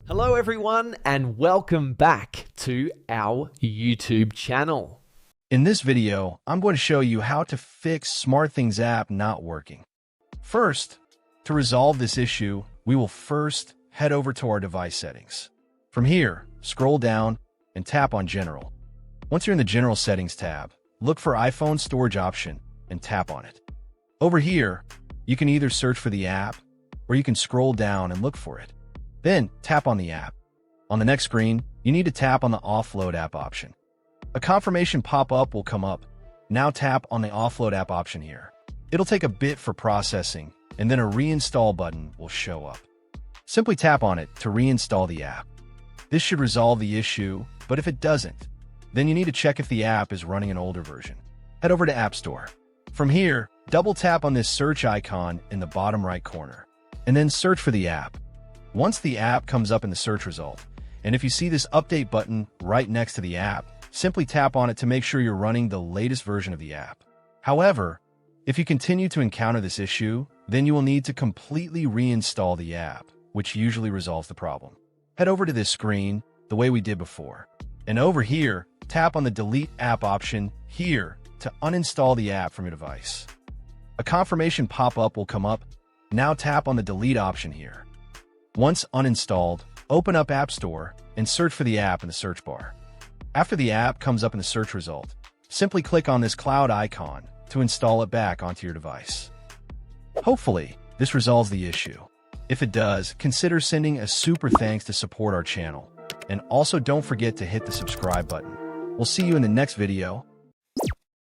Hello everyone and welcome back to our YouTube channel. In this video, I'm going to show you how to fix SmartThings app not working. First, to resolve this issue, we will first head over to our device settings. From here, scroll down and tap on General. Once you're in the General Settings tab, look for iPhone Storage option and tap on it. Over here, you can either search for the app or you can scroll down and look for it. Then tap on the app. On the next screen, you need to tap on the Offload app option. A confirmation pop-up will come up. Now tap on the Offload app option here. It'll take a bit for processing, and then a reinstall button will show up. Simply tap on it to reinstall the app. This should resolve the issue, but if it doesn't, then you need to check if the app is running an older version. Head over to App Store. From here, double tap on this search icon in the bottom right corner, and then search for the app. Once the app comes up in the search result, and if you see this update button right next to the app, simply tap on it to make sure you're running the latest version of the app. However, if you continue to encounter this issue, then you will need to completely reinstall the app, which usually resolves the problem. Head over to this screen the way we did before, and over here, tap on the Delete App option here to uninstall the app from your device. A confirmation pop-up will come up. Now tap on the Delete option here. Once uninstalled, open up App Store and search for the app in the search bar. After the app comes up in the search result, simply click on this cloud icon to install it back onto your device. Hopefully, this resolves the issue. If it does, consider sending a super thanks to support our channel. And also don't forget to hit the subscribe button. We'll see you in the next video.